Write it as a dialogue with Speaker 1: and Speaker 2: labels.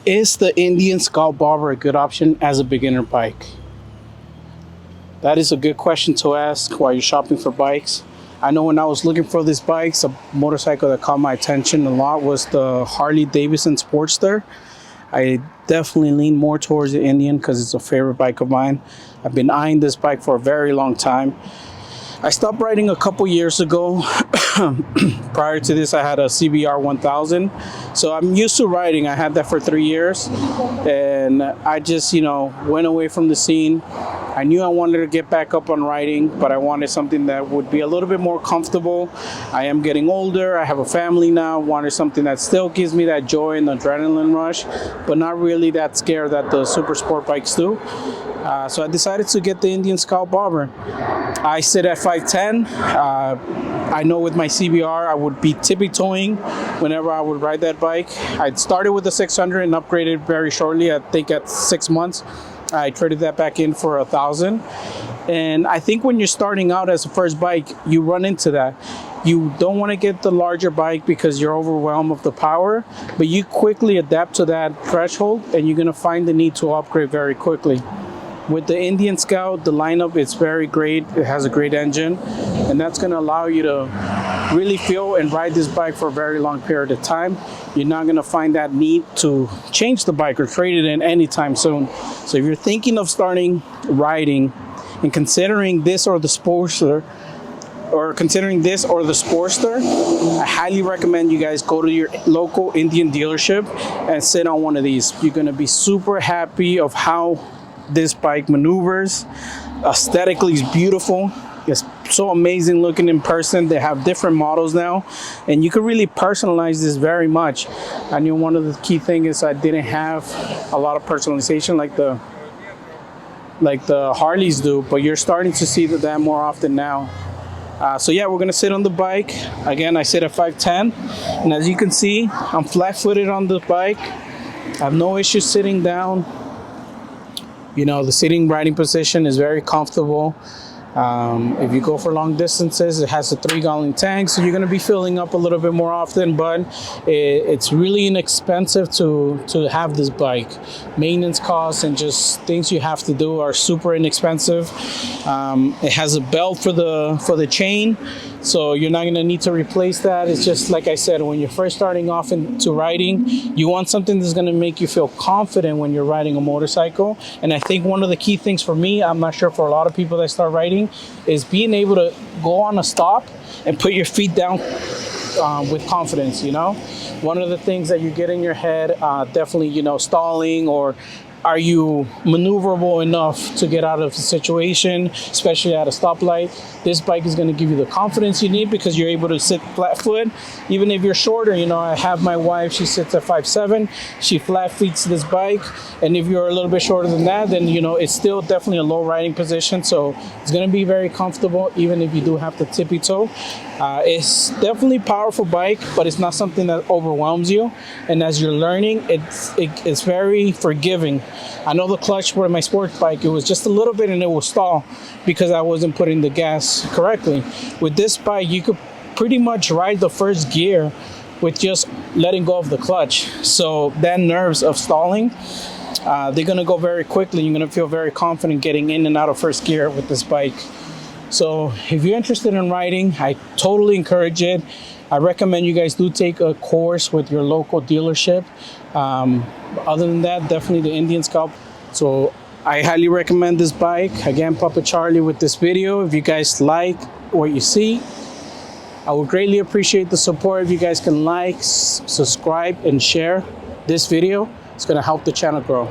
Speaker 1: Is the Indian Scout Bobber a good option as a beginner bike? That is a good question to ask while you're shopping for bikes. I know when I was looking for these bikes, a motorcycle that caught my attention a lot was the Harley Davidson Sportster. I definitely lean more towards the Indian because it's a favorite bike of mine. I've been eyeing this bike for a very long time. I stopped riding a couple years ago. Prior to this, I had a CBR 1000. So I'm used to riding. I had that for 3 years. And I just, went away from the scene. I knew I wanted to get back up on riding, but I wanted something that would be a little bit more comfortable. I am getting older. I have a family now. I wanted something that still gives me that joy and the adrenaline rush, but not really that scare that the super sport bikes do. So I decided to get the Indian Scout Bobber. I sit at 5'10". I know with my CBR, I would be tippy-toeing whenever I would ride that bike. I started with the 600 and upgraded very shortly. I think at 6 months, I traded that back in for 1,000. And I think when you're starting out as a first bike, you run into that. You don't want to get the larger bike because you're overwhelmed with the power, but you quickly adapt to that threshold and you're going to find the need to upgrade very quickly. With the Indian Scout, the lineup is very great. It has a great engine, and that's going to allow you to really feel and ride this bike for a very long period of time. You're not going to find that need to change the bike or trade it in anytime soon. So if you're thinking of starting riding and considering this or the Sportster, I highly recommend you guys go to your local Indian dealership and sit on one of these. You're going to be super happy of how this bike maneuvers. Aesthetically, it's beautiful. It's so amazing looking in person. They have different models now, and you can really personalize this very much. I knew one of the key things is I didn't have a lot of personalization like the Harleys do, but you're starting to see that more often now. So yeah, we're gonna sit on the bike. Again, I sit at 5'10", and as you can see, I'm flat-footed on the bike. I have no issue sitting down. The sitting riding position is very comfortable. If you go for long distances, it has a 3-gallon tank, so you're going to be filling up a little bit more often, but it's really inexpensive to have this bike. Maintenance costs and just things you have to do are super inexpensive. It has a belt for the chain, so you're not going to need to replace that. It's just like I said, when you're first starting off into riding, you want something that's going to make you feel confident when you're riding a motorcycle. And I think one of the key things for me, I'm not sure for a lot of people that start riding, is being able to go on a stop and put your feet down with confidence. One of the things that you get in your head, definitely, stalling, or are you maneuverable enough to get out of the situation, especially at a stoplight? This bike is going to give you the confidence you need because you're able to sit flat foot. Even if you're shorter, I have my wife, she sits at 5'7". She flat feets this bike. And if you're a little bit shorter than that, then, it's still definitely a low riding position. So it's going to be very comfortable, even if you do have to tippy toe. It's definitely a powerful bike, but it's not something that overwhelms you. And as you're learning, it's very forgiving. I know the clutch for my sports bike, it was just a little bit and it will stall because I wasn't putting the gas correctly. With this bike, you could pretty much ride the first gear with just letting go of the clutch. So that nerves of stalling, they're going to go very quickly. You're going to feel very confident getting in and out of first gear with this bike. So if you're interested in riding, I totally encourage it. I recommend you guys do take a course with your local dealership. Other than that, definitely the Indian Scout. So I highly recommend this bike. Again, Papa Charlie with this video. If you guys like what you see, I would greatly appreciate the support. If you guys can like, subscribe, and share this video, it's going to help the channel grow.